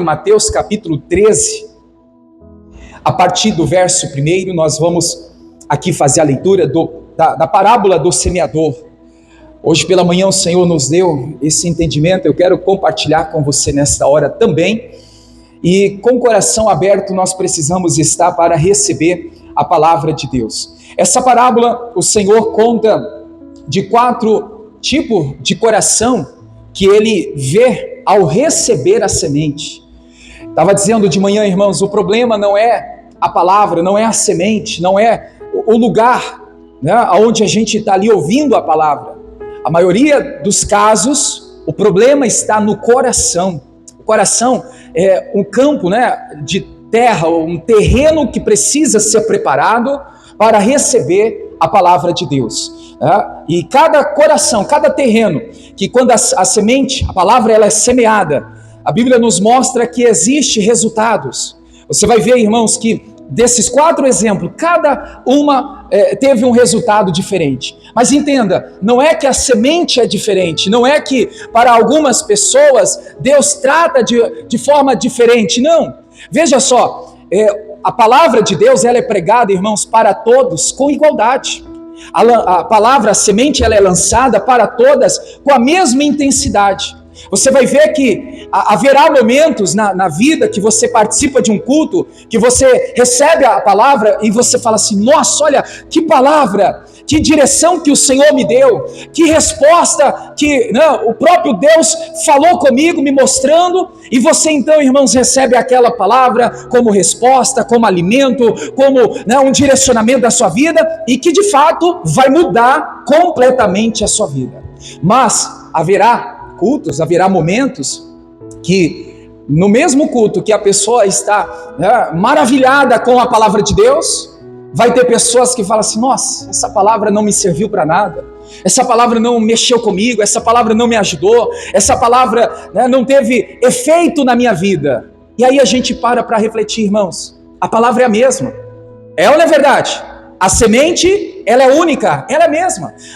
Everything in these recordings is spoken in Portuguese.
Mateus capítulo 13, a partir do verso 1, nós vamos aqui fazer a leitura da parábola do semeador. Hoje pela manhã o Senhor nos deu esse entendimento, eu quero compartilhar com você nesta hora também, e com o coração aberto nós precisamos estar para receber a palavra de Deus. Essa parábola o Senhor conta de 4 tipos de coração que ele vê ao receber a semente. Estava dizendo de manhã, irmãos, o problema não é a palavra, não é a semente, não é o lugar, né, onde a gente está ali ouvindo a palavra. A maioria dos casos, o problema está no coração. O coração é um campo, né, de terra, um terreno que precisa ser preparado para receber a palavra de Deus. E cada coração, cada terreno, que quando a semente, a palavra ela é semeada, a Bíblia nos mostra que existe resultados. Você vai ver, irmãos, que desses 4 exemplos, cada uma teve um resultado diferente. Mas entenda, não é que a semente é diferente, não é que para algumas pessoas Deus trata de forma diferente, não. Veja só, a palavra de Deus ela é pregada, irmãos, para todos com igualdade. A palavra, a semente, ela é lançada para todas com a mesma intensidade. Você vai ver que haverá momentos na vida que você participa de um culto, que você recebe a palavra e você fala assim: nossa, olha que palavra, que direção que o Senhor me deu, que resposta que o próprio Deus falou comigo, me mostrando, e você então, irmãos, recebe aquela palavra como resposta, como alimento, como um direcionamento da sua vida, e que de fato vai mudar completamente a sua vida. Mas haverá cultos, haverá momentos que no mesmo culto que a pessoa está maravilhada com a palavra de Deus, vai ter pessoas que falam assim: nossa, essa palavra não me serviu para nada, essa palavra não mexeu comigo, essa palavra não me ajudou, essa palavra não teve efeito na minha vida. E aí a gente para refletir, irmãos, a palavra é a mesma, é ou não é verdade? A semente, ela é única, ela é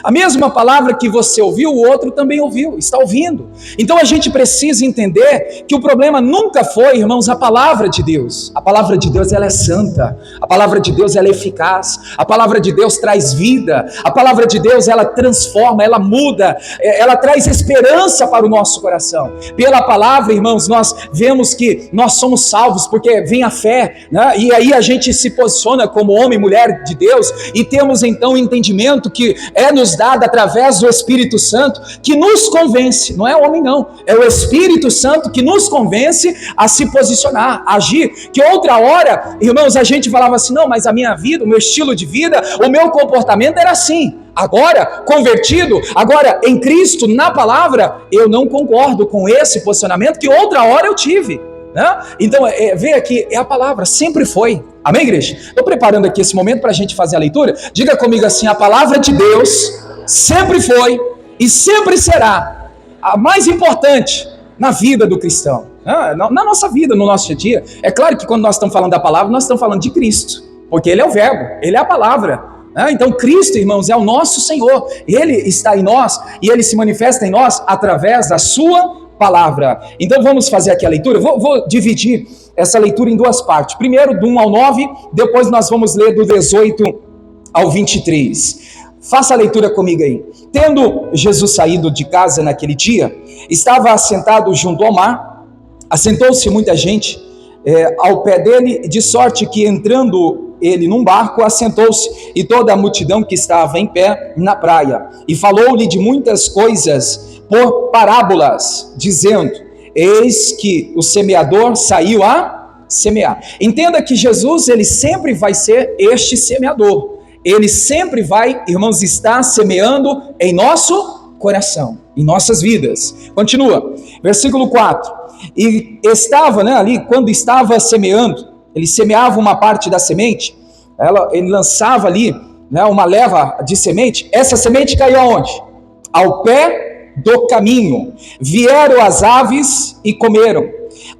a mesma palavra que você ouviu, o outro também ouviu, está ouvindo. Então a gente precisa entender que o problema nunca foi, irmãos, a palavra de Deus. A palavra de Deus, ela é santa, a palavra de Deus, ela é eficaz, a palavra de Deus traz vida, a palavra de Deus, ela transforma, ela muda, ela traz esperança para o nosso coração. Pela palavra, irmãos, nós vemos que nós somos salvos, porque vem a fé, e aí a gente se posiciona como homem e mulher de Deus, e temos então o entendimento que é nos dado através do Espírito Santo, que nos convence, não é o homem não, é o Espírito Santo que nos convence a se posicionar, a agir. Que outra hora, irmãos, a gente falava assim: não, mas a minha vida, o meu estilo de vida, o meu comportamento era assim. Agora, convertido, agora em Cristo, na palavra, eu não concordo com esse posicionamento que outra hora eu tive. Então, vê aqui, é a palavra, sempre foi. Amém, igreja? Estou preparando aqui esse momento para a gente fazer a leitura. Diga comigo assim: a palavra de Deus sempre foi e sempre será a mais importante na vida do cristão, na nossa vida, no nosso dia a dia. É claro que quando nós estamos falando da palavra, nós estamos falando de Cristo, porque Ele é o verbo, Ele é a palavra. Então Cristo, irmãos, é o nosso Senhor. Ele está em nós e Ele se manifesta em nós através da sua palavra. Então vamos fazer aqui a leitura. Vou dividir essa leitura em 2 partes. Primeiro do 1 ao 9, depois nós vamos ler do 18 ao 23. Faça a leitura comigo aí. Tendo Jesus saído de casa naquele dia, estava assentado junto ao mar, assentou-se muita gente ao pé dele, de sorte que entrando ele num barco, assentou-se, e toda a multidão que estava em pé na praia, e falou-lhe de muitas coisas por parábolas, dizendo: eis que o semeador saiu a semear. Entenda que Jesus, ele sempre vai ser este semeador. Ele sempre vai, irmãos, estar semeando em nosso coração, em nossas vidas. Continua, versículo 4. E estava, ali, quando estava semeando, ele semeava uma parte da semente, ele lançava ali, uma leva de semente. Essa semente caiu aonde? Ao pé do caminho. Vieram as aves e comeram.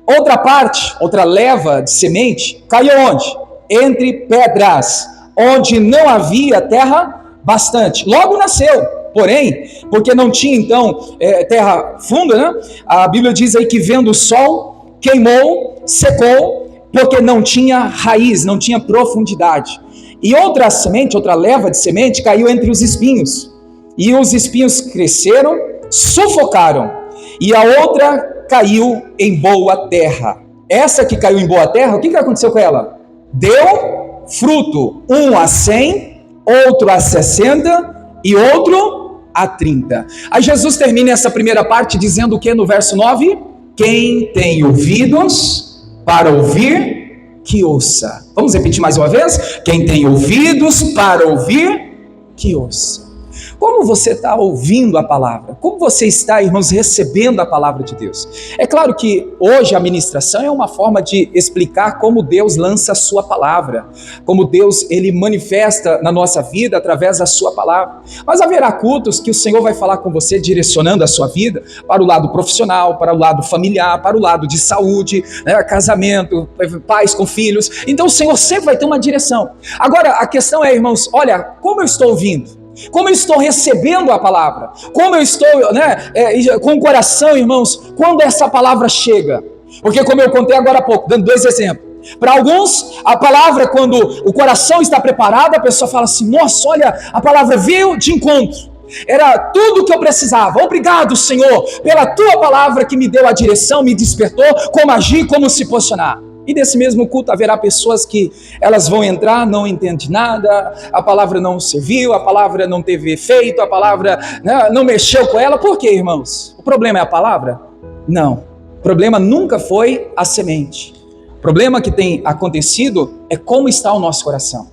Outra parte, outra leva de semente, caiu onde? Entre pedras, onde não havia terra bastante. Logo nasceu, porém, porque não tinha então terra funda, a Bíblia diz aí que vendo o sol, queimou, secou, porque não tinha raiz, não tinha profundidade. E outra semente, outra leva de semente caiu entre os espinhos. E os espinhos cresceram, sufocaram. E a outra caiu em boa terra. Essa que caiu em boa terra, o que aconteceu com ela? Deu fruto, um a 100, outro a 60 e outro a 30. Aí Jesus termina essa primeira parte dizendo o que no verso 9? Quem tem ouvidos para ouvir, que ouça. Vamos repetir mais uma vez? Quem tem ouvidos para ouvir, que ouça. Como você está ouvindo a palavra? Como você está, irmãos, recebendo a palavra de Deus? É claro que hoje a ministração é uma forma de explicar como Deus lança a sua palavra, como Deus ele manifesta na nossa vida através da sua palavra. Mas haverá cultos que o Senhor vai falar com você, direcionando a sua vida para o lado profissional, para o lado familiar, para o lado de saúde, né, casamento, pais com filhos. Então o Senhor sempre vai ter uma direção. Agora a questão é, irmãos, olha, como eu estou ouvindo? Como eu estou recebendo a palavra? Como eu estou, com o coração, irmãos, quando essa palavra chega? Porque como eu contei agora há pouco, dando 2 exemplos. Para alguns, a palavra, quando o coração está preparado, a pessoa fala assim, nossa, olha, a palavra veio de encontro. Era tudo o que eu precisava. Obrigado, Senhor, pela tua palavra que me deu a direção, me despertou, como agir, como se posicionar. E nesse mesmo culto haverá pessoas que elas vão entrar, não entendem nada, a palavra não serviu, a palavra não teve efeito, a palavra não mexeu com ela. Por quê, irmãos? O problema é a palavra? Não. O problema nunca foi a semente. O problema que tem acontecido é como está o nosso coração.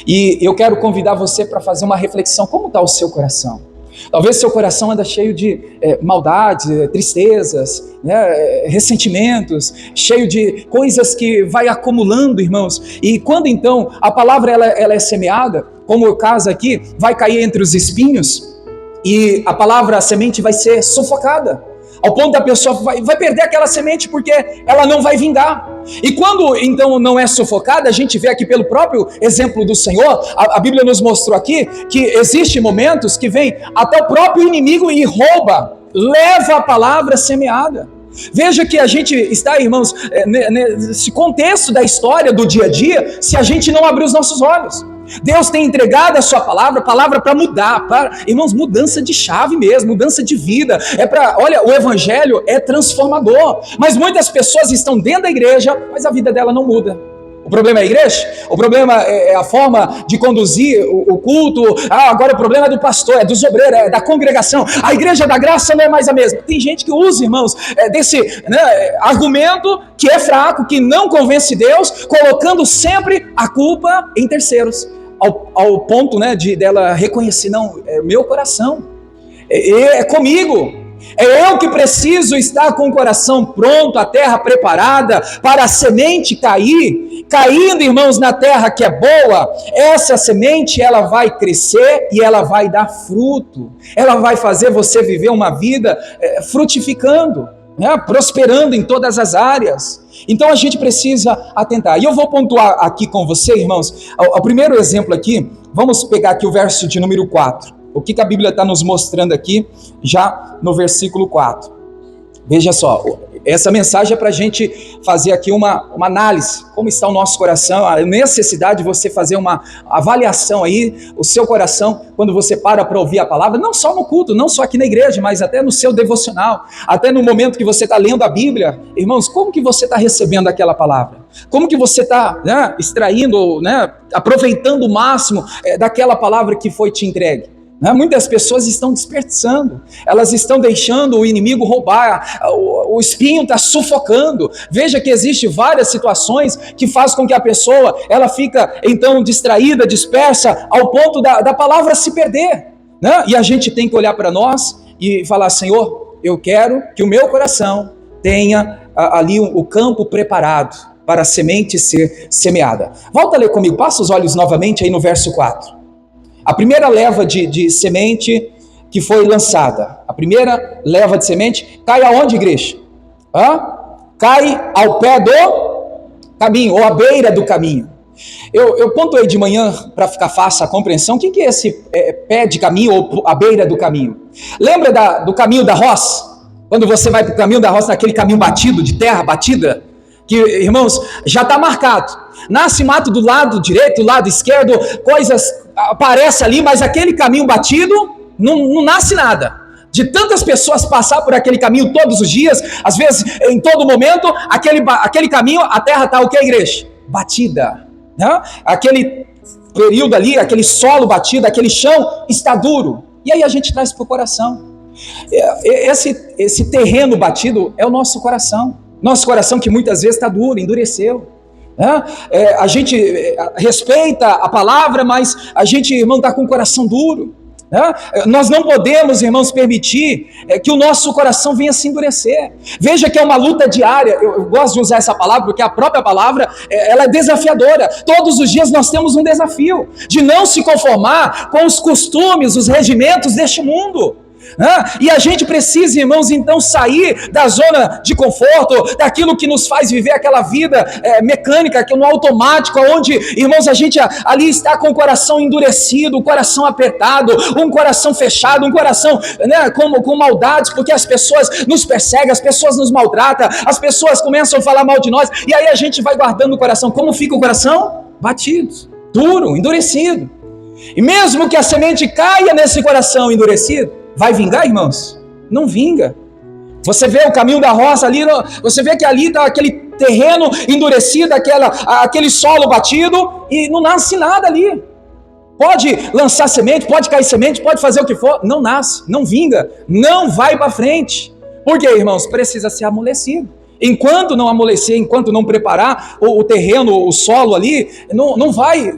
E eu quero convidar você para fazer uma reflexão. Como está o seu coração? Talvez seu coração anda cheio de maldades, tristezas, ressentimentos, cheio de coisas que vai acumulando, irmãos. E quando então a palavra ela é semeada, como o caso aqui, vai cair entre os espinhos e a palavra, a semente vai ser sufocada. Ao ponto da pessoa vai perder aquela semente porque ela não vai vingar. E quando então não é sufocada, a gente vê aqui pelo próprio exemplo do Senhor, a Bíblia nos mostrou aqui que existem momentos que vem até o próprio inimigo e rouba, leva a palavra semeada. Veja que a gente está, irmãos, nesse contexto da história do dia a dia, se a gente não abrir os nossos olhos. Deus tem entregado a sua palavra para mudar, irmãos, mudança de chave mesmo, mudança de vida, olha, o evangelho é transformador, mas muitas pessoas estão dentro da igreja, mas a vida dela não muda. O problema é a igreja? O problema é a forma de conduzir o culto? Agora o problema é do pastor, é dos obreiros, é da congregação. A igreja da graça não é mais a mesma. Tem gente que usa, irmãos, desse argumento que é fraco, que não convence Deus, colocando sempre a culpa em terceiros. Ao ponto dela reconhecer, não, é meu coração, é comigo. É eu que preciso estar com o coração pronto, a terra preparada para a semente cair. Caindo, irmãos, na terra que é boa, essa semente ela vai crescer e ela vai dar fruto. Ela vai fazer você viver uma vida frutificando, prosperando em todas as áreas. Então a gente precisa atentar. E eu vou pontuar aqui com você, irmãos, o primeiro exemplo aqui. Vamos pegar aqui o verso de número 4. O que a Bíblia está nos mostrando aqui, já no versículo 4. Veja só, essa mensagem é para a gente fazer aqui uma análise, como está o nosso coração, a necessidade de você fazer uma avaliação aí, o seu coração, quando você para ouvir a palavra, não só no culto, não só aqui na igreja, mas até no seu devocional, até no momento que você está lendo a Bíblia. Irmãos, como que você está recebendo aquela palavra? Como que você está extraindo, aproveitando o máximo daquela palavra que foi te entregue? Muitas pessoas estão desperdiçando, elas estão deixando o inimigo roubar, o espinho está sufocando. Veja que existem várias situações que fazem com que a pessoa ela fica então distraída, dispersa, ao ponto da palavra se perder. E a gente tem que olhar para nós e falar, Senhor, eu quero que o meu coração tenha ali o campo preparado para a semente ser semeada. Volta a ler comigo, passa os olhos novamente aí no verso 4. A primeira leva de semente que foi lançada, a primeira leva de semente, cai aonde, igreja? Cai ao pé do caminho, ou à beira do caminho. Eu pontuei de manhã, para ficar fácil a compreensão, o que é esse pé de caminho, ou a beira do caminho? Lembra do caminho da roça? Quando você vai para o caminho da roça, naquele caminho batido, de terra batida, que, irmãos, já está marcado. Nasce mato do lado direito, do lado esquerdo, coisas aparecem ali, mas aquele caminho batido, não nasce nada. De tantas pessoas passar por aquele caminho todos os dias, às vezes em todo momento, aquele caminho, a terra está o que, igreja? Batida. Né? Aquele período ali, aquele solo batido, aquele chão está duro. E aí a gente traz para o coração. Esse terreno batido é o nosso coração. Nosso coração que muitas vezes está duro, endureceu. A gente respeita a palavra, mas a gente, irmão, está com o coração duro. Nós não podemos, irmãos, permitir que o nosso coração venha se endurecer. Veja que é uma luta diária. Eu gosto de usar essa palavra porque a própria palavra ela é desafiadora. Todos os dias nós temos um desafio de não se conformar com os costumes, os regimentos deste mundo. E a gente precisa, irmãos, então sair da zona de conforto, daquilo que nos faz viver aquela vida mecânica, que é no automático, onde, irmãos, a gente ali está com o coração endurecido, o coração apertado, um coração fechado, um coração, né, com maldades, porque as pessoas nos perseguem, as pessoas nos maltratam, as pessoas começam a falar mal de nós, e aí a gente vai guardando o coração. Como fica o coração? Batido, duro, endurecido. E mesmo que a semente caia nesse coração endurecido, vai vingar, irmãos? Não vinga. Você vê o caminho da roça ali, você vê que ali está aquele terreno endurecido, aquele solo batido, e não nasce nada ali. Pode lançar semente, pode cair semente, pode fazer o que for, não nasce, não vinga, não vai para frente. Por quê, irmãos? Precisa ser amolecido. Enquanto não amolecer, enquanto não preparar o terreno, o solo ali, não vai,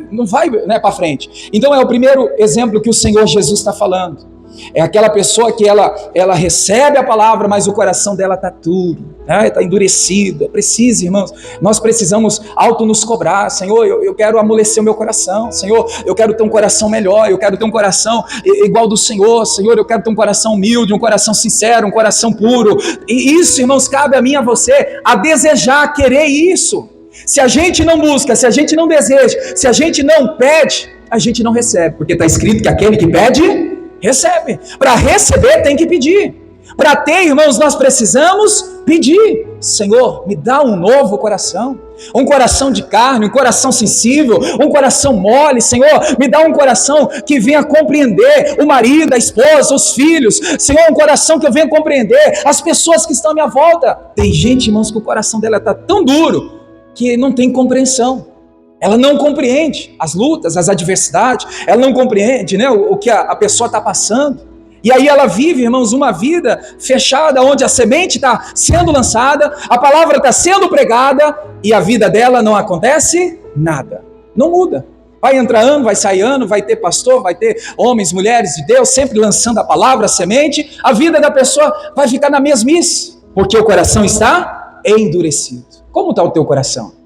né, para frente. Então é o primeiro exemplo que o Senhor Jesus está falando. É aquela pessoa que ela recebe a palavra, mas o coração dela está duro, né? Está endurecido. Precisa, irmãos, nós precisamos nos cobrar. Senhor, eu quero amolecer o meu coração. Senhor, eu quero ter um coração melhor, eu quero ter um coração igual do Senhor. Senhor, eu quero ter um coração humilde, um coração sincero, um coração puro. E isso, irmãos, cabe a mim e a você, a desejar, a querer isso. Se a gente não busca, se a gente não deseja, se a gente não pede, a gente não recebe, porque está escrito que aquele que pede, recebe. Para receber tem que pedir. Para ter, irmãos, nós precisamos pedir. Senhor, me dá um novo coração, um coração de carne, um coração sensível, um coração mole. Senhor, me dá um coração que venha compreender o marido, a esposa, os filhos. Senhor, um coração que eu venha compreender as pessoas que estão à minha volta. Tem gente, irmãos, que o coração dela está tão duro que não tem compreensão. Ela não compreende as lutas, as adversidades, ela não compreende, né, o que a pessoa está passando. E aí ela vive, irmãos, uma vida fechada, onde a semente está sendo lançada, a palavra está sendo pregada, e a vida dela não acontece nada, não muda. Vai entrar ano, vai sair ano, vai ter pastor, vai ter homens, mulheres de Deus, sempre lançando a palavra, a semente, a vida da pessoa vai ficar na mesmice, porque o coração está endurecido. Como está o teu coração?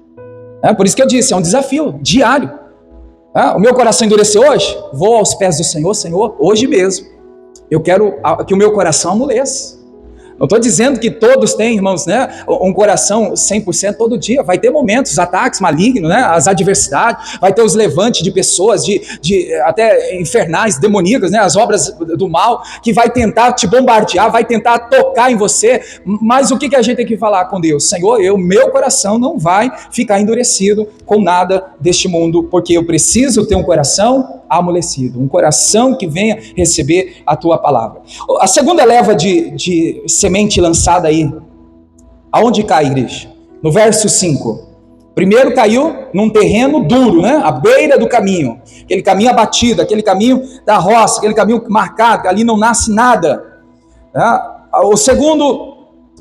Por isso que eu disse, é um desafio diário. O meu coração endureceu hoje? Vou aos pés do Senhor. Senhor, hoje mesmo, eu quero que o meu coração amoleça. Não estou dizendo que todos têm, irmãos, né, um coração 100% todo dia. Vai ter momentos, os ataques malignos, né, as adversidades, vai ter os levantes de pessoas, até infernais, demoníacas, né, as obras do mal, que vai tentar te bombardear, vai tentar tocar em você. Mas o que a gente tem que falar com Deus? Senhor, meu coração não vai ficar endurecido com nada deste mundo, porque eu preciso ter um coração amolecido, um coração que venha receber a tua palavra. A segunda leva de semente lançada aí, aonde cai, igreja? No verso 5. Primeiro caiu num terreno duro, né? À beira do caminho, aquele caminho abatido, aquele caminho da roça, aquele caminho marcado, ali não nasce nada. O segundo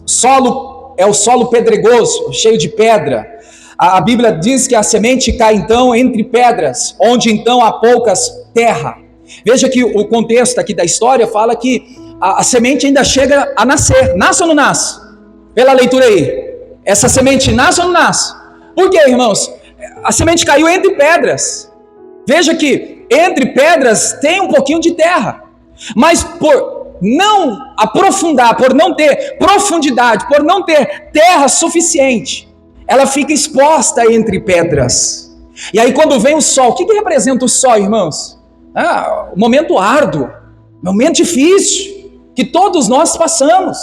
solo é o solo pedregoso, cheio de pedra. A Bíblia diz que a semente cai então entre pedras, onde então há poucas terra. Veja que o contexto aqui da história fala que a semente ainda chega a nascer. Nasce ou não nasce? Pela leitura aí. Essa semente nasce ou não nasce? Por quê, irmãos? A semente caiu entre pedras. Veja que entre pedras tem um pouquinho de terra. Mas por não aprofundar, por não ter profundidade, por não ter terra suficiente, ela fica exposta entre pedras. E aí quando vem o sol, o que representa o sol, irmãos? Um momento árduo, um momento difícil. que todos nós passamos.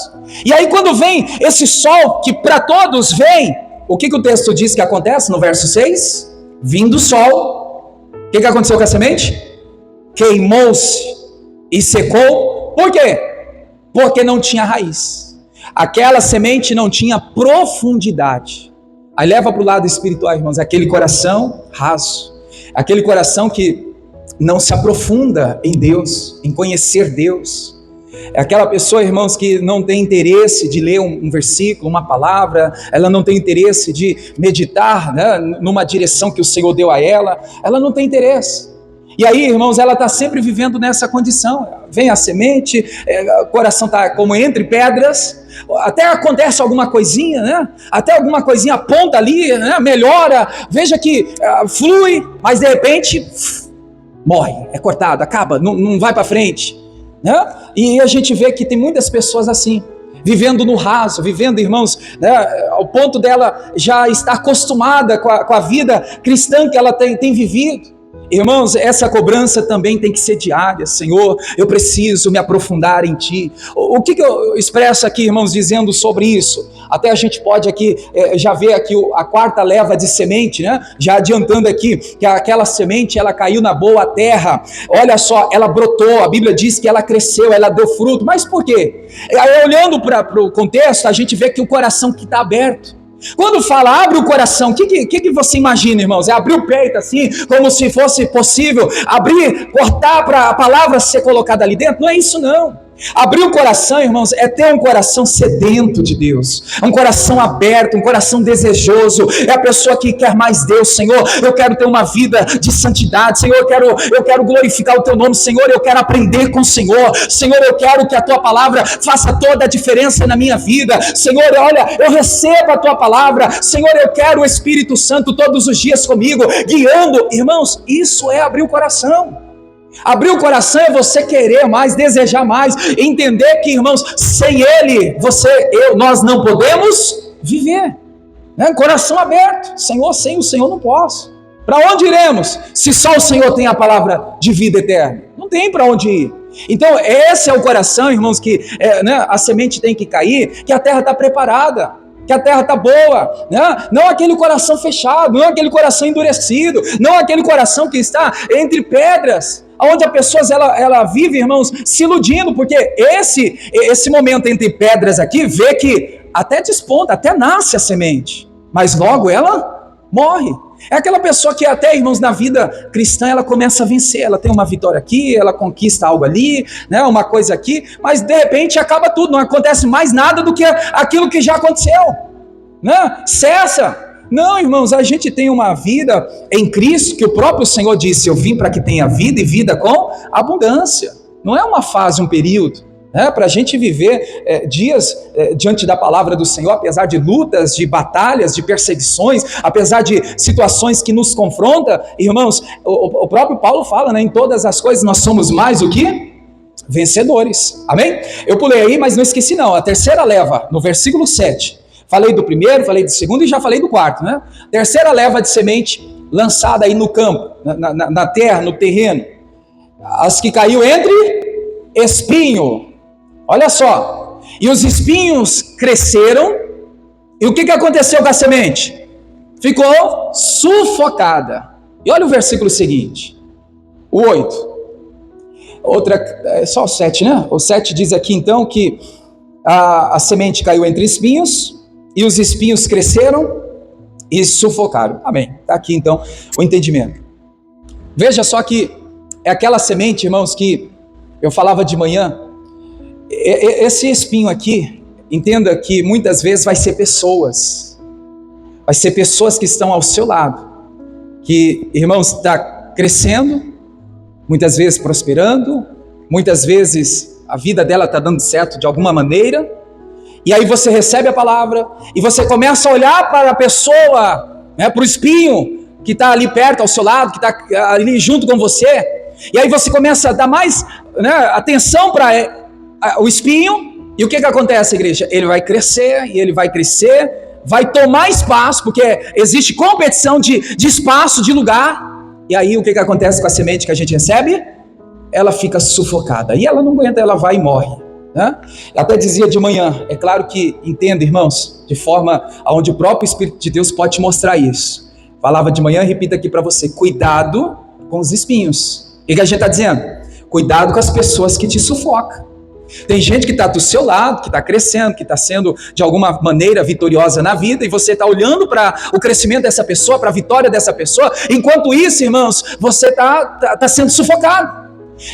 E aí quando vem esse sol que para todos vem, o que o texto diz que acontece no verso 6? Vindo o sol, o que aconteceu com a semente? Queimou-se e secou. Por quê? Porque não tinha raiz. Aquela semente não tinha profundidade. Aí leva para o lado espiritual, irmãos, aquele coração raso, aquele coração que não se aprofunda em Deus, em conhecer Deus. É aquela pessoa, irmãos, que não tem interesse de ler um versículo, uma palavra, ela não tem interesse de meditar, né, numa direção que o Senhor deu a ela não tem interesse. E aí, irmãos, ela está sempre vivendo nessa condição. Vem a semente, o coração está como entre pedras, até acontece alguma coisinha, né? Até alguma coisinha aponta ali, né? Melhora, veja que flui, mas de repente morre, é cortado, acaba, não vai para frente, né? E a gente vê que tem muitas pessoas assim, vivendo no raso, vivendo, irmãos, né, ao ponto dela já estar acostumada com a vida cristã que ela tem vivido. Irmãos, essa cobrança também tem que ser diária. Senhor, eu preciso me aprofundar em Ti. O que eu expresso aqui, irmãos, dizendo sobre isso? Até a gente pode aqui, já ver aqui a quarta leva de semente, né? Já adiantando aqui, que aquela semente, ela caiu na boa terra. Olha só, ela brotou, a Bíblia diz que ela cresceu, ela deu fruto. Mas por quê? Aí, olhando para o contexto, a gente vê que o coração que está aberto. Quando fala abre o coração, o que você imagina, irmãos? É abrir o peito assim, como se fosse possível abrir, cortar para a palavra ser colocada ali dentro? Não é isso não. Abrir o coração, irmãos, é ter um coração sedento de Deus, um coração aberto, um coração desejoso. É a pessoa que quer mais Deus. Senhor, eu quero ter uma vida de santidade. Senhor, eu quero glorificar o Teu nome. Senhor, eu quero aprender com o Senhor. Senhor, eu quero que a Tua palavra faça toda a diferença na minha vida. Senhor, olha, eu recebo a Tua palavra. Senhor, eu quero o Espírito Santo todos os dias comigo, guiando. Irmãos, isso é abrir o coração. Abrir o coração é você querer mais, desejar mais, entender que, irmãos, sem Ele, nós não podemos viver, né? Coração aberto. Senhor, sem o Senhor não posso. Para onde iremos? Se só o Senhor tem a palavra de vida eterna, não tem para onde ir. Então esse é o coração, irmãos, que né, a semente tem que cair, que a terra está preparada, que a terra está boa, né? Não aquele coração fechado, não aquele coração endurecido, não aquele coração que está entre pedras, onde a pessoa ela vive, irmãos, se iludindo, porque esse momento entre pedras aqui, vê que até desponta, até nasce a semente, mas logo ela morre. É aquela pessoa que até, irmãos, na vida cristã, ela começa a vencer, ela tem uma vitória aqui, ela conquista algo ali, né, uma coisa aqui, mas de repente acaba tudo, não acontece mais nada do que aquilo que já aconteceu, né? Cessa. Não, irmãos, a gente tem uma vida em Cristo, que o próprio Senhor disse, eu vim para que tenha vida e vida com abundância. Não é uma fase, um período, né? Para a gente viver dias diante da palavra do Senhor, apesar de lutas, de batalhas, de perseguições, apesar de situações que nos confrontam, irmãos, o próprio Paulo fala, né, em todas as coisas nós somos mais o que? Vencedores, amém? Eu pulei aí, mas não esqueci não, a terceira leva, no versículo 7, falei do primeiro, falei do segundo e já falei do quarto, né? Terceira leva de semente lançada aí no campo, na terra, no terreno. As que caiu entre espinho. Olha só. E os espinhos cresceram. E o que aconteceu com a semente? Ficou sufocada. E olha o versículo seguinte. O 8. Só o 7, né? O 7 diz aqui então que a semente caiu entre espinhos. E os espinhos cresceram e sufocaram. Amém. Está aqui então o entendimento. Veja só que é aquela semente, irmãos, que eu falava de manhã. Esse espinho aqui, entenda que muitas vezes vai ser pessoas. Vai ser pessoas que estão ao seu lado. Que, irmãos, está crescendo, muitas vezes prosperando, muitas vezes a vida dela está dando certo de alguma maneira. E aí você recebe a palavra e você começa a olhar para a pessoa, né, para o espinho que está ali perto ao seu lado, que está ali junto com você. E aí você começa a dar mais, né, atenção para o espinho. E o que acontece, igreja? Ele vai crescer e ele vai crescer, vai tomar espaço, porque existe competição de espaço, de lugar. E aí o que acontece com a semente que a gente recebe? Ela fica sufocada e ela não aguenta, ela vai e morre. né? Eu até dizia de manhã, é claro que, entenda, irmãos, de forma onde o próprio Espírito de Deus pode te mostrar isso. Falava de manhã, repito aqui para você, cuidado com os espinhos. O que a gente está dizendo? Cuidado com as pessoas que te sufocam. Tem gente que está do seu lado, que está crescendo, que está sendo de alguma maneira vitoriosa na vida, e você está olhando para o crescimento dessa pessoa, para a vitória dessa pessoa. Enquanto isso, irmãos, você está sendo sufocado.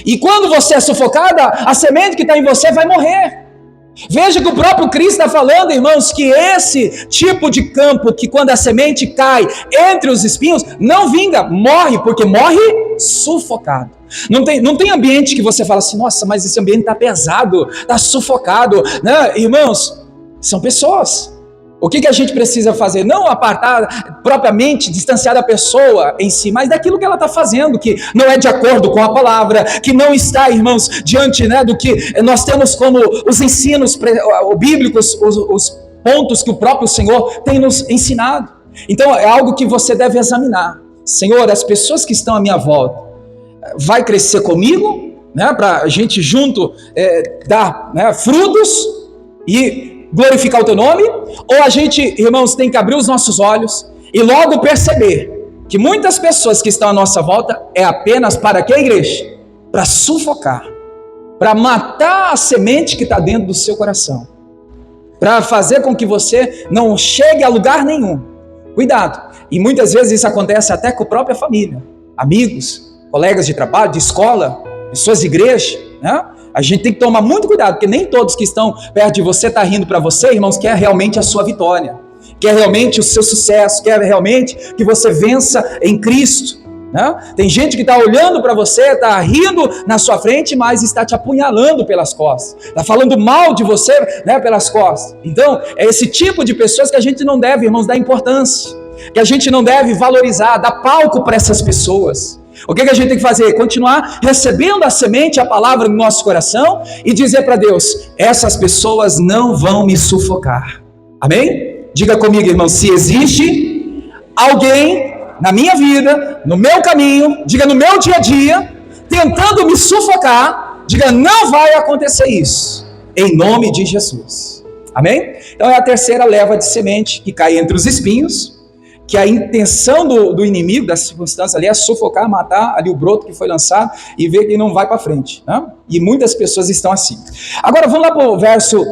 E quando você é sufocada, a semente que está em você vai morrer. Veja que o próprio Cristo está falando, irmãos, que esse tipo de campo, que quando a semente cai entre os espinhos, não vinga, morre, porque morre sufocado. Não tem ambiente que você fala assim, nossa, mas esse ambiente está pesado, está sufocado, né? Irmãos, são pessoas. O que a gente precisa fazer? Não apartar propriamente, distanciar da pessoa em si, mas daquilo que ela está fazendo, que não é de acordo com a palavra, que não está, irmãos, diante, né, do que nós temos como os ensinos bíblicos, os pontos que o próprio Senhor tem nos ensinado. Então é algo que você deve examinar. Senhor, as pessoas que estão à minha volta, vai crescer comigo, né, para a gente junto dar, né, frutos e glorificar o teu nome, ou a gente, irmãos, tem que abrir os nossos olhos e logo perceber que muitas pessoas que estão à nossa volta é apenas para que, igreja? Para sufocar, para matar a semente que está dentro do seu coração, para fazer com que você não chegue a lugar nenhum. Cuidado, e muitas vezes isso acontece até com a própria família, amigos, colegas de trabalho, de escola, pessoas de igreja, né? A gente tem que tomar muito cuidado, porque nem todos que estão perto de você estão rindo para você, irmãos, quer realmente a sua vitória, quer realmente o seu sucesso, quer realmente que você vença em Cristo, né? Tem gente que está olhando para você, está rindo na sua frente, mas está te apunhalando pelas costas, está falando mal de você, né, pelas costas. Então, é esse tipo de pessoas que a gente não deve, irmãos, dar importância, que a gente não deve valorizar, dar palco para essas pessoas. O que a gente tem que fazer? Continuar recebendo a semente, a palavra no nosso coração e dizer para Deus, essas pessoas não vão me sufocar. Amém? Diga comigo, irmão, se existe alguém na minha vida, no meu caminho, diga no meu dia a dia, tentando me sufocar, diga, não vai acontecer isso, em nome de Jesus. Amém? Então é a terceira leva de semente que cai entre os espinhos, que a intenção do inimigo, da circunstância ali, é sufocar, matar ali o broto que foi lançado e ver que não vai para frente, né? E muitas pessoas estão assim. Agora vamos lá para o verso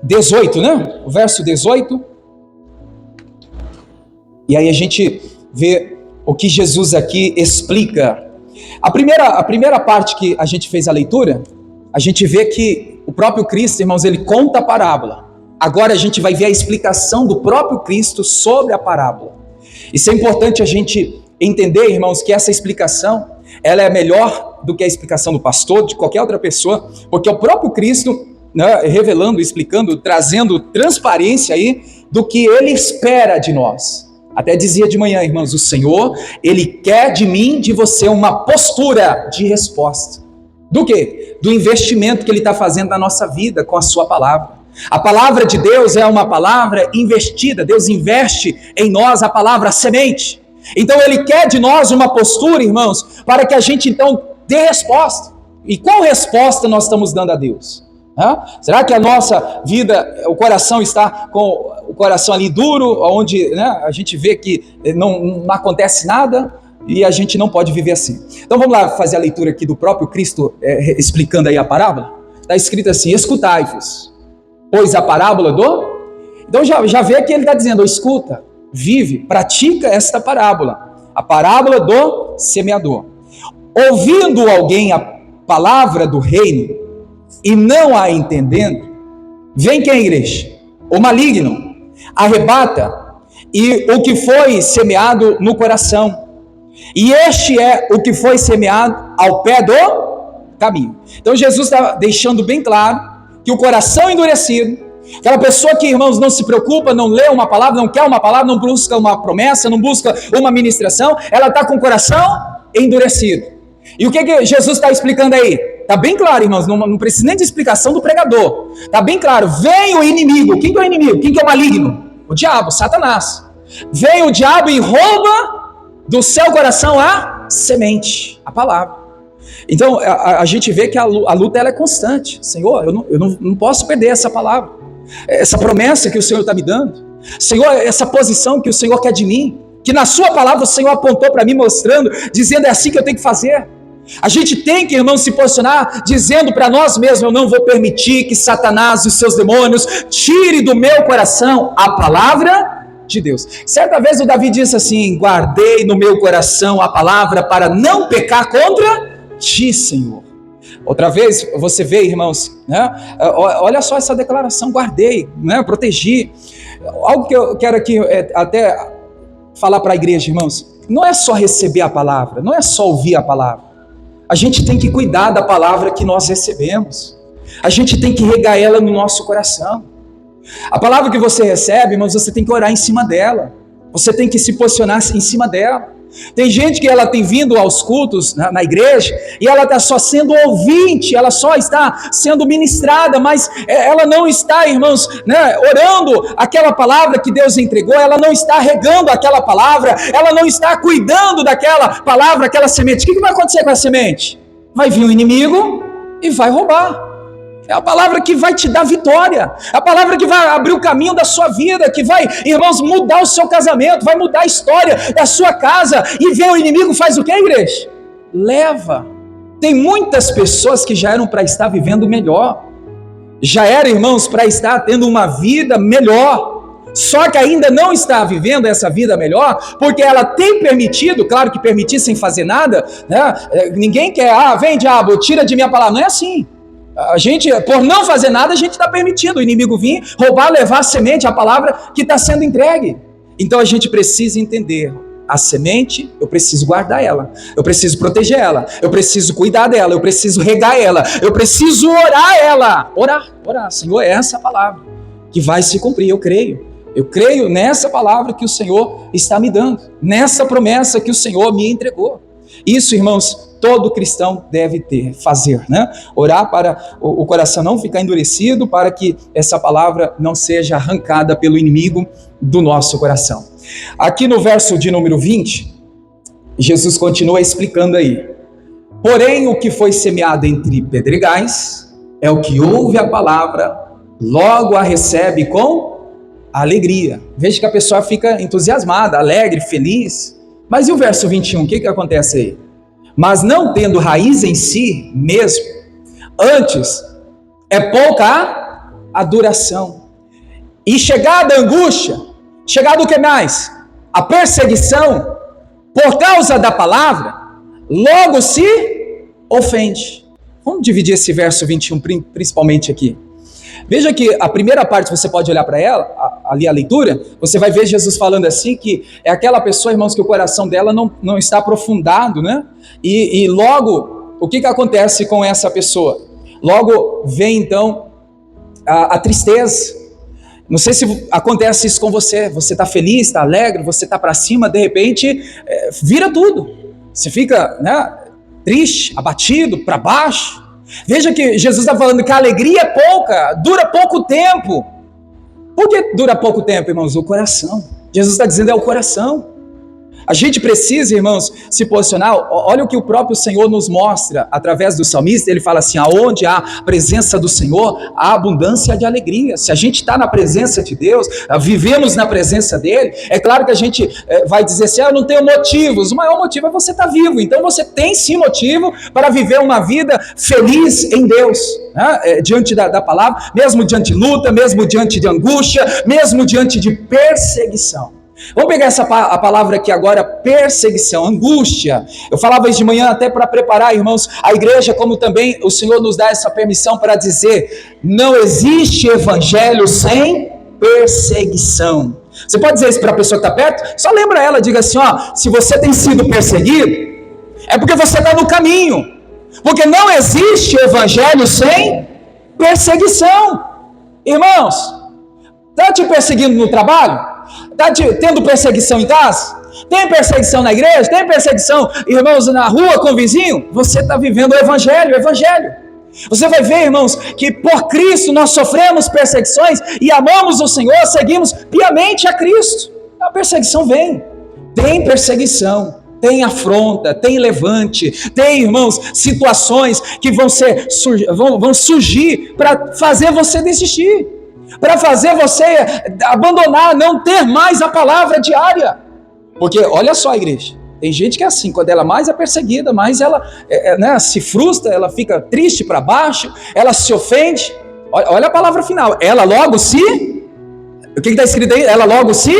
18, né? O verso 18. E aí a gente vê o que Jesus aqui explica. A primeira parte que a gente fez a leitura, a gente vê que o próprio Cristo, irmãos, ele conta a parábola. Agora a gente vai ver a explicação do próprio Cristo sobre a parábola. Isso é importante a gente entender, irmãos, que essa explicação, ela é melhor do que a explicação do pastor, de qualquer outra pessoa, porque o próprio Cristo, né, revelando, explicando, trazendo transparência aí do que ele espera de nós. Até dizia de manhã, irmãos, o Senhor, ele quer de mim, de você, uma postura de resposta. Do quê? Do investimento que ele está fazendo na nossa vida com a sua palavra. A palavra de Deus é uma palavra investida, Deus investe em nós a palavra semente. Então ele quer de nós uma postura, irmãos, para que a gente então dê resposta. E qual resposta nós estamos dando a Deus? Será que a nossa vida, o coração está com o coração ali duro, onde, né, a gente vê que não acontece nada e a gente não pode viver assim? Então vamos lá fazer a leitura aqui do próprio Cristo explicando aí a parábola. Está escrito assim, escutai-vos. Pois a parábola Então já vê que ele está dizendo, escuta, vive, pratica esta parábola. A parábola do semeador. Ouvindo alguém a palavra do reino e não a entendendo, vem quem, igreja? O maligno, arrebata e o que foi semeado no coração. E este é o que foi semeado ao pé do caminho. Então Jesus está deixando bem claro que o coração endurecido, aquela pessoa que, irmãos, não se preocupa, não lê uma palavra, não quer uma palavra, não busca uma promessa, não busca uma ministração, ela está com o coração endurecido. E o que Jesus está explicando aí? Está bem claro, irmãos, não precisa nem de explicação do pregador. Está bem claro, vem o inimigo. Quem que é o inimigo? Quem que é o maligno? O diabo, Satanás. Vem o diabo e rouba do seu coração a semente, a palavra. Então, a gente vê que a luta ela é constante. Senhor, eu não posso perder essa palavra, essa promessa que o Senhor está me dando. Senhor, essa posição que o Senhor quer de mim, que na sua palavra o Senhor apontou para mim, mostrando, dizendo é assim que eu tenho que fazer. A gente tem que, irmão, se posicionar dizendo para nós mesmos: eu não vou permitir que Satanás e os seus demônios tire do meu coração a palavra de Deus. Certa vez o Davi disse assim: guardei no meu coração a palavra para não pecar contra ti, Senhor. Outra vez você vê, irmãos, né? Olha só essa declaração: guardei, né? Protegi. Algo que eu quero aqui até falar para a igreja, irmãos: não é só receber a palavra, não é só ouvir a palavra. A gente tem que cuidar da palavra que nós recebemos. A gente tem que regar ela no nosso coração. A palavra que você recebe, irmãos, você tem que orar em cima dela. Você tem que se posicionar em cima dela. Tem gente que ela tem vindo aos cultos na igreja e ela está só sendo ouvinte, ela só está sendo ministrada, mas ela não está, irmãos, né, orando aquela palavra que Deus entregou, ela não está regando aquela palavra, ela não está cuidando daquela palavra, aquela semente. O que vai acontecer com a semente? Vai vir o inimigo e vai roubar. É a palavra que vai te dar vitória, a palavra que vai abrir o caminho da sua vida, que vai, irmãos, mudar o seu casamento, vai mudar a história da sua casa. E vem o inimigo, faz o que, igreja? Leva. Tem muitas pessoas que já eram para estar vivendo melhor, já eram, irmãos, para estar tendo uma vida melhor, só que ainda não está vivendo essa vida melhor, porque ela tem permitido, claro que permitir sem fazer nada, né? Ninguém quer, vem diabo, tira de minha palavra, não é assim. A gente, por não fazer nada, a gente está permitindo o inimigo vir, roubar, levar a semente, a palavra que está sendo entregue. Então a gente precisa entender: a semente, eu preciso guardar ela, eu preciso proteger ela, eu preciso cuidar dela, eu preciso regar ela, eu preciso orar ela. Orar, Senhor, é essa palavra que vai se cumprir, eu creio nessa palavra que o Senhor está me dando, nessa promessa que o Senhor me entregou. Isso, irmãos, todo cristão deve fazer, né? Orar para o coração não ficar endurecido, para que essa palavra não seja arrancada pelo inimigo do nosso coração. Aqui no verso de número 20, Jesus continua explicando aí: porém o que foi semeado entre pedregais é o que ouve a palavra, logo a recebe com alegria. Veja que a pessoa fica entusiasmada, alegre, feliz. Mas e o verso 21, o que acontece aí? Mas não tendo raiz em si mesmo, antes é pouca a duração. E chegada a angústia, chegado o que mais? A perseguição, por causa da palavra, logo se ofende. Vamos dividir esse verso 21 principalmente aqui. Veja que a primeira parte, você pode olhar para ela, ali a leitura, você vai ver Jesus falando assim, que é aquela pessoa, irmãos, que o coração dela não está aprofundado, né? E logo, o que acontece com essa pessoa? Logo vem então a tristeza. Não sei se acontece isso com você está feliz, está alegre, você está para cima, de repente vira tudo. Você fica, né, triste, abatido, para baixo. Veja que Jesus está falando que a alegria é pouca, dura pouco tempo. Por que dura pouco tempo, irmãos? O coração. Jesus está dizendo é o coração. A gente precisa, irmãos, se posicionar. Olha o que o próprio Senhor nos mostra através do salmista. Ele fala assim: aonde há presença do Senhor, há abundância de alegria. Se a gente está na presença de Deus, vivemos na presença dele, é claro que a gente vai dizer assim: eu não tenho motivos. O maior motivo é você estar vivo. Então você tem sim motivo para viver uma vida feliz em Deus, né? Diante da palavra, mesmo diante de luta, mesmo diante de angústia, mesmo diante de perseguição. Vamos pegar a palavra aqui agora: perseguição, angústia. Eu falava isso de manhã até para preparar, irmãos, a igreja, como também o Senhor nos dá essa permissão para dizer: não existe evangelho sem perseguição. Você pode dizer isso para a pessoa que está perto? Só lembra ela, diga assim: se você tem sido perseguido, é porque você está no caminho, porque não existe evangelho sem perseguição. Irmãos, está te perseguindo no trabalho? Está tendo perseguição em casa? Tem perseguição na igreja? Tem perseguição, irmãos, na rua com o vizinho? Você está vivendo o evangelho. Você vai ver, irmãos, que por Cristo nós sofremos perseguições e amamos o Senhor, seguimos piamente a Cristo. A perseguição vem, tem perseguição. tem afronta, tem levante, tem, irmãos, situações que vão surgir para fazer você desistir, para fazer você abandonar, não ter mais a palavra diária. Porque olha só, igreja, tem gente que é assim, quando ela mais é perseguida, mais ela se frustra, ela fica triste para baixo, ela se ofende. Olha a palavra final, ela logo se... O que está escrito aí? Ela logo se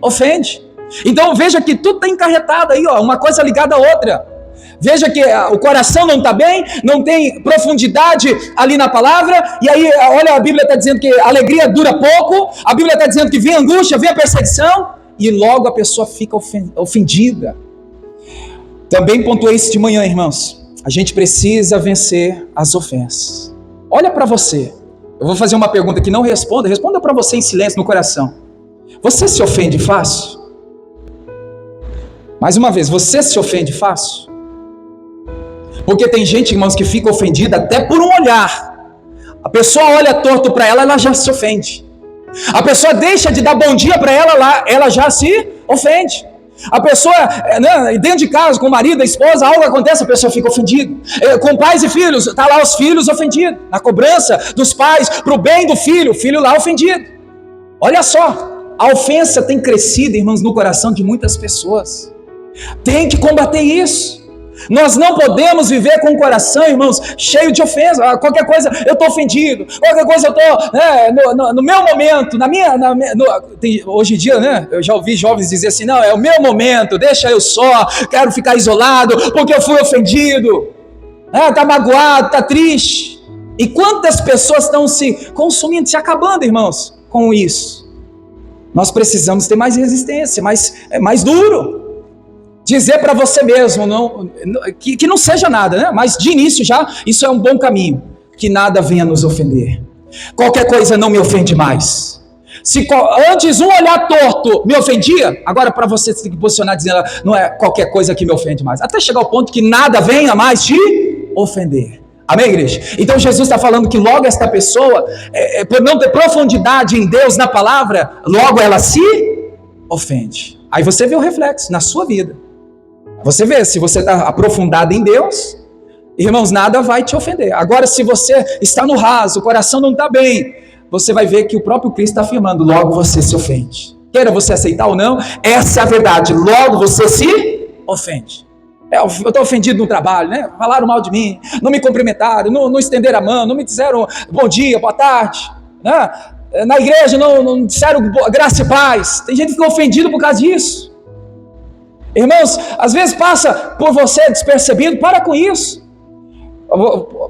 ofende. Então veja que tudo está encarretado aí, uma coisa ligada à outra. Veja que o coração não está bem, não tem profundidade ali na palavra, e aí olha, a Bíblia está dizendo que a alegria dura pouco, a Bíblia está dizendo que vem a angústia, vem a perseguição, e logo a pessoa fica ofendida. Também pontuei isso de manhã, irmãos, a gente precisa vencer as ofensas. Olha para você, eu vou fazer uma pergunta que não responda para você em silêncio no coração. Você se ofende fácil? Mais uma vez, você se ofende fácil? Porque tem gente, irmãos, que fica ofendida até por um olhar. A pessoa olha torto para ela, ela já se ofende. A pessoa deixa de dar bom dia para ela, ela já se ofende. A pessoa, dentro de casa, com o marido, a esposa, algo acontece, a pessoa fica ofendida. Com pais e filhos, está lá os filhos ofendidos. Na cobrança dos pais, para o bem do filho, o filho lá ofendido. Olha só, a ofensa tem crescido, irmãos, no coração de muitas pessoas. Tem que combater isso. Nós não podemos viver com o coração, irmãos, cheio de ofensa. Qualquer coisa eu estou ofendido, qualquer coisa eu estou no meu momento, hoje em dia, eu já ouvi jovens dizer assim, não, é o meu momento, deixa eu só, quero ficar isolado porque eu fui ofendido, está magoado, está triste. E quantas pessoas estão se consumindo, se acabando, irmãos, com isso? Nós precisamos ter mais resistência, mais duro. Dizer para você mesmo, que não seja nada, mas de início já, isso é um bom caminho, que nada venha nos ofender. Qualquer coisa não me ofende mais. Se antes um olhar torto me ofendia, agora para você se posicionar dizendo, não é qualquer coisa que me ofende mais, até chegar ao ponto que nada venha mais te ofender. Amém, igreja? Então Jesus está falando que logo esta pessoa, por não ter profundidade em Deus, na palavra, logo ela se ofende. Aí você vê o reflexo na sua vida. Você vê, se você está aprofundado em Deus, irmãos, nada vai te ofender. Agora, se você está no raso, o coração não está bem, você vai ver que o próprio Cristo está afirmando, logo você se ofende. Queira você aceitar ou não, essa é a verdade, logo você se ofende. Eu estou ofendido no trabalho, falaram mal de mim, não me cumprimentaram, não estenderam a mão, não me disseram bom dia, boa tarde, na igreja não disseram graça e paz. Tem gente que fica ofendido por causa disso. Irmãos, às vezes passa por você despercebido, para com isso.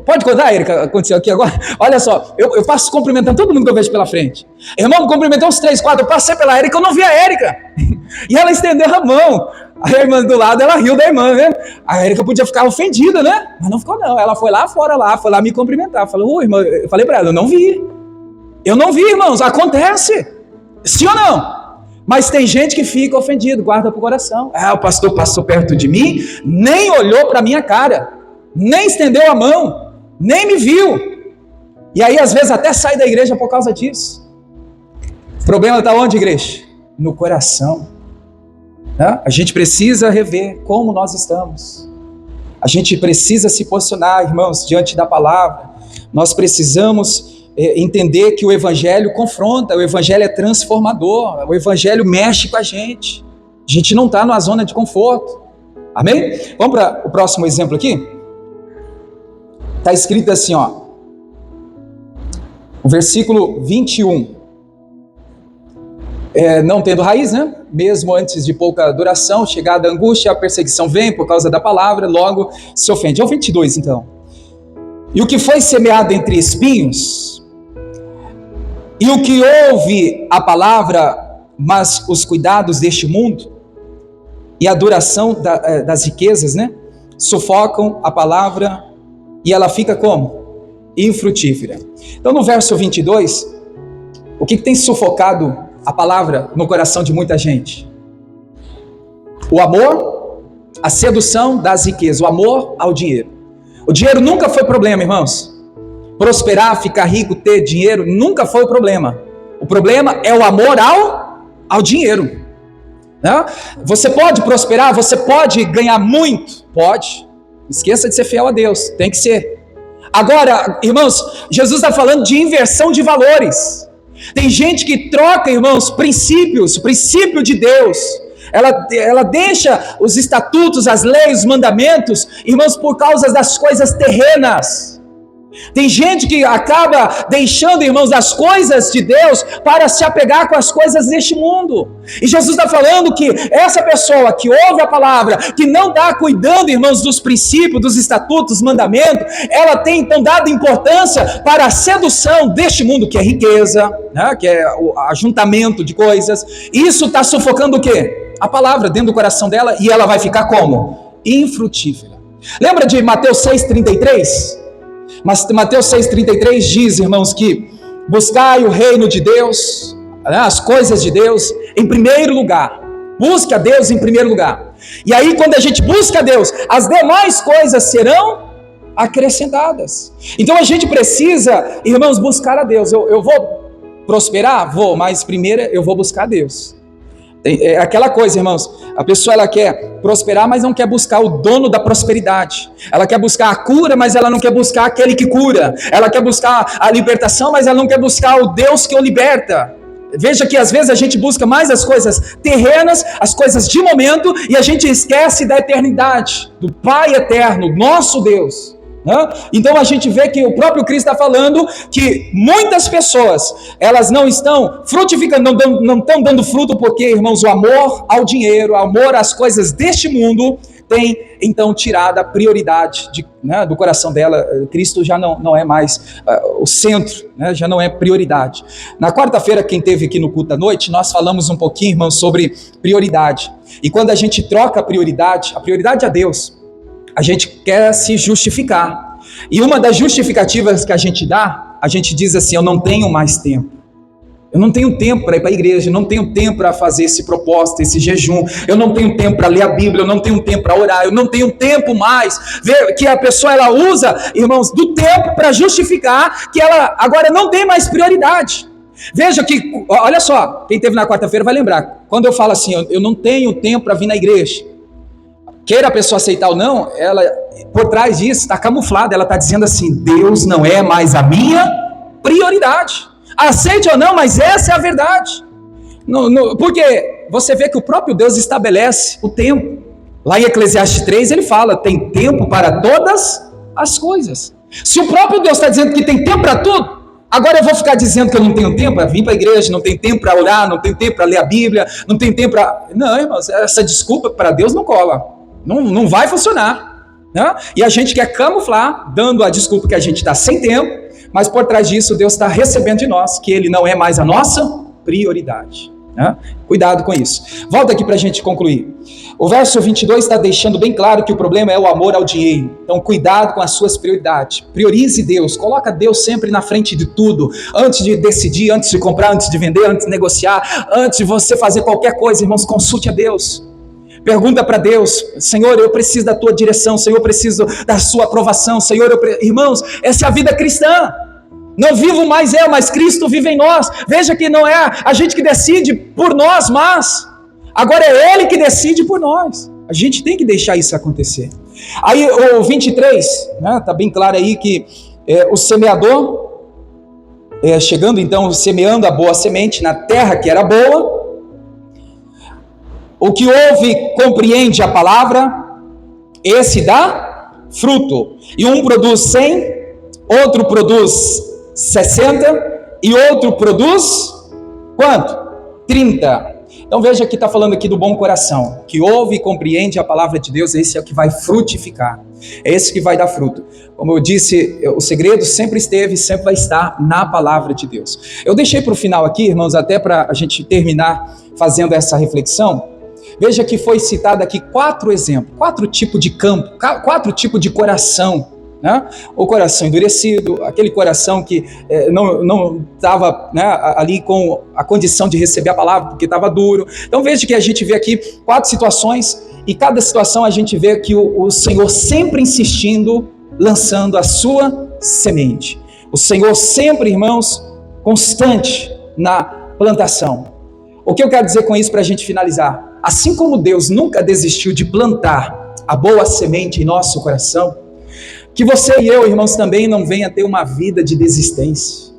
Pode contar, Érica, aconteceu aqui agora? Olha só, eu passo cumprimentando todo mundo que eu vejo pela frente. Irmão, cumprimentei uns 3, 4, eu passei pela Érica, eu não vi a Érica. E ela estendeu a mão. A irmã do lado, ela riu da irmã, né? A Érica podia ficar ofendida, né? Mas não ficou não, ela foi lá fora, foi lá me cumprimentar. Falou, irmã, eu falei para ela, eu não vi, irmãos, acontece. Sim ou não? Mas tem gente que fica ofendido, guarda para o coração. O pastor passou perto de mim, nem olhou para a minha cara, nem estendeu a mão, nem me viu. E aí às vezes até sai da igreja por causa disso. O problema está onde, igreja? No coração. A gente precisa rever como nós estamos. A gente precisa se posicionar, irmãos, diante da palavra. Nós precisamos entender que o Evangelho confronta, o Evangelho é transformador, o Evangelho mexe com a gente não está numa zona de conforto, amém? Vamos para o próximo exemplo aqui? Está escrito assim, o versículo 21, não tendo raiz, mesmo antes de pouca duração, chegada a angústia, a perseguição vem por causa da palavra, logo se ofende. É o 22 então. E o que foi semeado entre espinhos, e o que ouve a palavra, mas os cuidados deste mundo, e a duração das riquezas, sufocam a palavra, e ela fica como? Infrutífera. Então no verso 22, o que tem sufocado a palavra no coração de muita gente? O amor, a sedução das riquezas, o amor ao dinheiro. O dinheiro nunca foi problema, irmãos. Prosperar, ficar rico, ter dinheiro, nunca foi o problema. O problema é o amor ao dinheiro. né? Você pode prosperar, você pode ganhar muito, pode. Esqueça de ser fiel a Deus, tem que ser. Agora, irmãos, Jesus está falando de inversão de valores. Tem gente que troca, irmãos, princípios, o princípio de Deus. Ela deixa os estatutos, as leis, os mandamentos, irmãos, por causa das coisas terrenas. Tem gente que acaba deixando, irmãos, as coisas de Deus para se apegar com as coisas deste mundo. E Jesus está falando que essa pessoa que ouve a palavra, que não está cuidando, irmãos, dos princípios, dos estatutos, dos mandamentos, ela tem então dado importância para a sedução deste mundo, que é riqueza, né? Que é o ajuntamento de coisas. Isso está sufocando o quê? A palavra dentro do coração dela, e ela vai ficar como? Infrutífera. Lembra de Mateus 6,33? Mas Mateus 6,33 diz, irmãos, que buscai o reino de Deus, as coisas de Deus em primeiro lugar. Busque a Deus em primeiro lugar. E aí, quando a gente busca a Deus, as demais coisas serão acrescentadas. Então a gente precisa, irmãos, buscar a Deus. Eu vou prosperar? Vou, mas primeiro eu vou buscar a Deus. É aquela coisa, irmãos, a pessoa ela quer prosperar, mas não quer buscar o dono da prosperidade. Ela quer buscar a cura, mas ela não quer buscar aquele que cura. Ela quer buscar a libertação, mas ela não quer buscar o Deus que o liberta. Veja que às vezes a gente busca mais as coisas terrenas, as coisas de momento, e a gente esquece da eternidade, do Pai eterno, nosso Deus. Então a gente vê que o próprio Cristo está falando que muitas pessoas, elas não estão frutificando, não estão dando fruto porque, irmãos, o amor ao dinheiro, o amor às coisas deste mundo tem então tirado a prioridade do coração dela. Cristo já não é mais o centro, já não é prioridade. Na quarta-feira, quem esteve aqui no culto à noite, nós falamos um pouquinho, irmãos, sobre prioridade. E quando a gente troca a prioridade a Deus, a gente quer se justificar. E uma das justificativas que a gente dá, a gente diz assim: eu não tenho mais tempo. Eu não tenho tempo para ir para a igreja, eu não tenho tempo para fazer esse propósito, esse jejum, eu não tenho tempo para ler a Bíblia, eu não tenho tempo para orar, eu não tenho tempo mais. Vê que a pessoa ela usa, irmãos, do tempo para justificar que ela agora não tem mais prioridade. Veja que, olha só, quem esteve na quarta-feira vai lembrar, quando eu falo assim, eu não tenho tempo para vir na igreja, queira a pessoa aceitar ou não, ela, por trás disso, está camuflada, ela está dizendo assim: Deus não é mais a minha prioridade. Aceite ou não, mas essa é a verdade. Porque você vê que o próprio Deus estabelece o tempo. Lá em Eclesiastes 3 ele fala: tem tempo para todas as coisas. Se o próprio Deus está dizendo que tem tempo para tudo, agora eu vou ficar dizendo que eu não tenho tempo para vir para a igreja, não tenho tempo para orar, não tenho tempo para ler a Bíblia, não tenho tempo para... Não, irmãos, essa desculpa para Deus não cola. Não vai funcionar. E a gente quer camuflar, dando a desculpa que a gente está sem tempo, mas por trás disso Deus está recebendo de nós que Ele não é mais a nossa prioridade. Cuidado com isso. Volta aqui para a gente concluir. O verso 22 está deixando bem claro que o problema é o amor ao dinheiro. Então cuidado com as suas prioridades. Priorize Deus, coloca Deus sempre na frente de tudo. Antes de decidir, antes de comprar, antes de vender, antes de negociar, antes de você fazer qualquer coisa, irmãos, consulte a Deus. Pergunta para Deus: Senhor, eu preciso da tua direção, Senhor, eu preciso da sua aprovação, Senhor, irmãos, essa é a vida cristã. Não vivo mais eu, mas Cristo vive em nós. Veja que não é a gente que decide por nós, mas agora é Ele que decide por nós. A gente tem que deixar isso acontecer. Aí o 23, está bem claro aí que o semeador, chegando então, semeando a boa semente na terra que era boa. O que ouve compreende a palavra, esse dá fruto. E um produz 100, outro produz 60 e outro produz quanto? 30. Então veja que está falando aqui do bom coração, que ouve e compreende a palavra de Deus. Esse é o que vai frutificar, é esse que vai dar fruto. Como eu disse, o segredo sempre esteve e sempre vai estar na palavra de Deus. Eu deixei para o final aqui, irmãos, até para a gente terminar fazendo essa reflexão. Veja que foi citado aqui 4 exemplos, 4 tipos de campo, 4 tipos de coração. O coração endurecido, aquele coração que não estava ali com a condição de receber a palavra, porque estava duro. Então veja que a gente vê aqui 4 situações, e cada situação a gente vê que o Senhor sempre insistindo, lançando a sua semente. O Senhor sempre, irmãos, constante na plantação. O que eu quero dizer com isso para a gente finalizar? assim como Deus nunca desistiu de plantar a boa semente em nosso coração, que você e eu, irmãos, também não venha ter uma vida de desistência.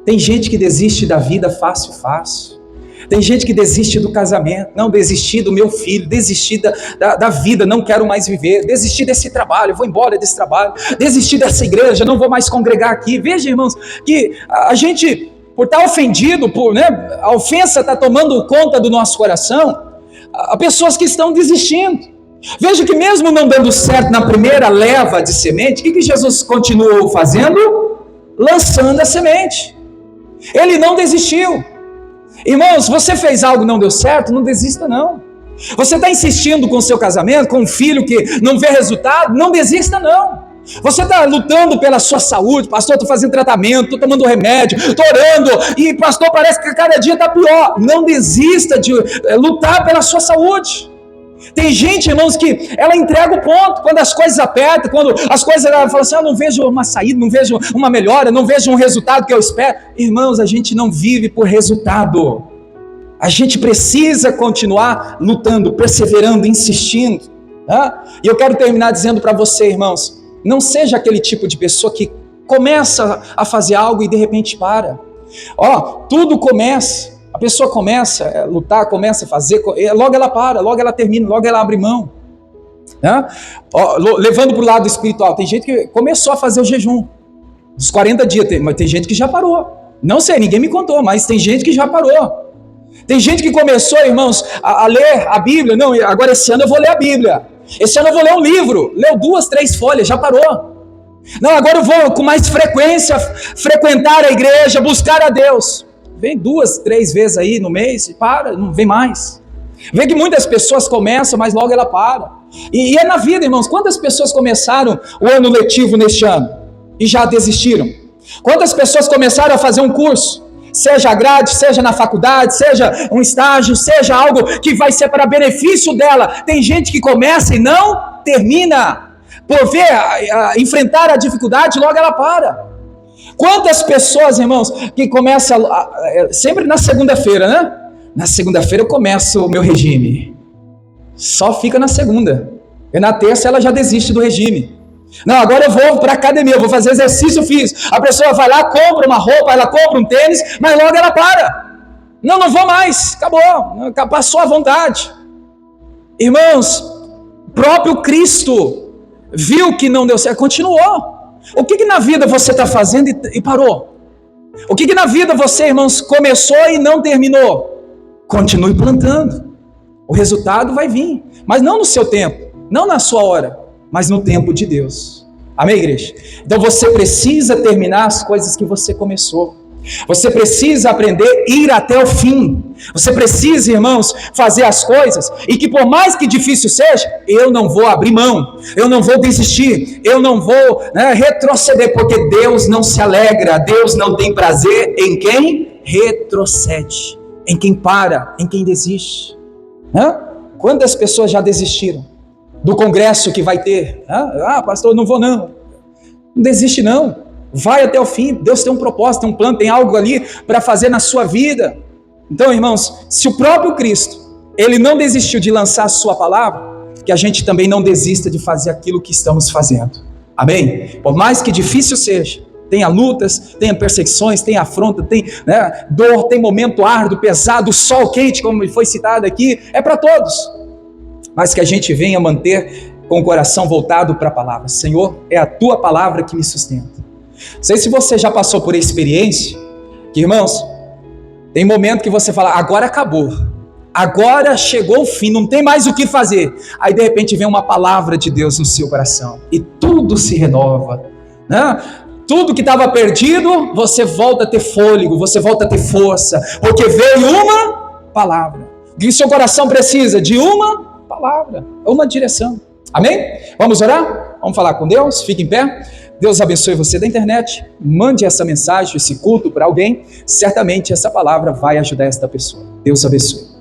Tem gente que desiste da vida fácil. Tem gente que desiste do casamento, não, desisti do meu filho, desisti da vida, não quero mais viver, desisti desse trabalho, vou embora desse trabalho, desisti dessa igreja, não vou mais congregar aqui. Veja, irmãos, que a gente, por estar ofendido, a ofensa está tomando conta do nosso coração, há pessoas que estão desistindo. Veja que mesmo não dando certo na primeira leva de semente, o que Jesus continuou fazendo? Lançando a semente. Ele não desistiu. Irmãos, você fez algo e não deu certo, não desista não. Você está insistindo com o seu casamento, com um filho que não vê resultado, não desista não. Você está lutando pela sua saúde, pastor, estou fazendo tratamento, estou tomando remédio, estou orando, e pastor, parece que cada dia está pior. Não desista de lutar pela sua saúde. Tem gente, irmãos, que ela entrega o ponto, quando as coisas apertam, quando as coisas, ela fala assim, não vejo uma saída, não vejo uma melhora, não vejo um resultado que eu espero. Irmãos, a gente não vive por resultado, a gente precisa continuar lutando, perseverando, insistindo, tá? E eu quero terminar dizendo para você, irmãos, não seja aquele tipo de pessoa que começa a fazer algo e de repente para. Tudo começa. A pessoa começa a lutar, começa a fazer, logo ela para, logo ela termina, logo ela abre mão. Levando para o lado espiritual, tem gente que começou a fazer o jejum dos 40 dias, mas tem gente que já parou. Não sei, ninguém me contou, mas tem gente que já parou. Tem gente que começou, irmãos, a ler a Bíblia. Não, agora esse ano eu vou ler a Bíblia. Esse ano eu vou ler um livro. Leu 2, 3 folhas, já parou. Não, agora eu vou com mais frequência frequentar a igreja, buscar a Deus. Vem 2, 3 vezes aí no mês e para, não vem mais. Vê que muitas pessoas começam, mas logo ela para. E é na vida, irmãos. Quantas pessoas começaram o ano letivo neste ano e já desistiram? Quantas pessoas começaram a fazer um curso, seja a grade, seja na faculdade, seja um estágio, seja algo que vai ser para benefício dela? Tem gente que começa e não termina, por ver, enfrentar a dificuldade, logo ela para. Quantas pessoas, irmãos, que começam sempre na segunda-feira, né? Na segunda-feira eu começo o meu regime. Só fica na segunda. E na terça ela já desiste do regime. Não, agora eu vou para a academia, eu vou fazer exercício físico. A pessoa vai lá, compra uma roupa, ela compra um tênis, mas logo ela para. Não vou mais, acabou, passou a vontade. Irmãos, próprio Cristo viu que não deu certo, continuou. O que na vida você está fazendo e parou? O que na vida você, irmãos, começou e não terminou? Continue plantando. O resultado vai vir, mas não no seu tempo, não na sua hora, mas no tempo de Deus. Amém, igreja? Então você precisa terminar as coisas que você começou. Você precisa aprender a ir até o fim. Você precisa, irmãos, fazer as coisas, e que por mais que difícil seja, eu não vou abrir mão, eu não vou desistir, eu não vou retroceder, porque Deus não se alegra, Deus não tem prazer em quem retrocede, em quem para, em quem desiste. Quantas pessoas já desistiram do congresso que vai ter? Pastor, não vou não desiste não. Vai até o fim. Deus tem um propósito, tem um plano, tem algo ali para fazer na sua vida. Então, irmãos, se o próprio Cristo, ele não desistiu de lançar a sua palavra, que a gente também não desista de fazer aquilo que estamos fazendo. Amém? Por mais que difícil seja, tenha lutas, tenha perseguições, tenha afronta, tem dor, tem momento árduo, pesado, sol quente, como foi citado aqui, é para todos. Mas que a gente venha manter com o coração voltado para a palavra. Senhor, é a tua palavra que me sustenta. Não sei se você já passou por experiência, que, irmãos, tem momento que você fala, agora acabou, agora chegou o fim, não tem mais o que fazer. Aí de repente vem uma palavra de Deus no seu coração e tudo se renova, Tudo que estava perdido, você volta a ter fôlego, você volta a ter força, porque veio uma palavra. O que o seu coração precisa? De uma palavra, uma direção. Amém? Vamos orar? Vamos falar com Deus? Fique em pé. Deus abençoe você da internet, mande essa mensagem, esse culto para alguém, certamente essa palavra vai ajudar esta pessoa. Deus abençoe.